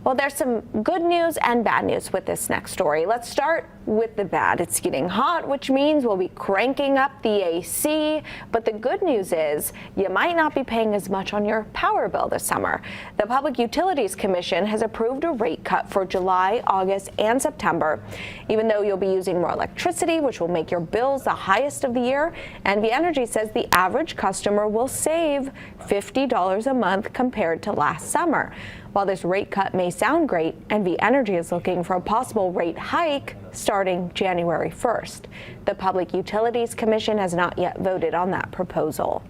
Well, there's some good news and bad news with this next story. Let's start with the bad. It's getting hot, which means we'll be cranking up the AC. But the good news is you might not be paying as much on your power bill this summer. The Public Utilities Commission has approved a rate cut for July, August, and September. Even though you'll be using more electricity, which will make your bills the highest of the year, NV Energy says the average customer will save $50 a month compared to last summer. While this rate cut may sound great, NV Energy is looking for a possible rate hike starting January 1st. The Public Utilities Commission has not yet voted on that proposal.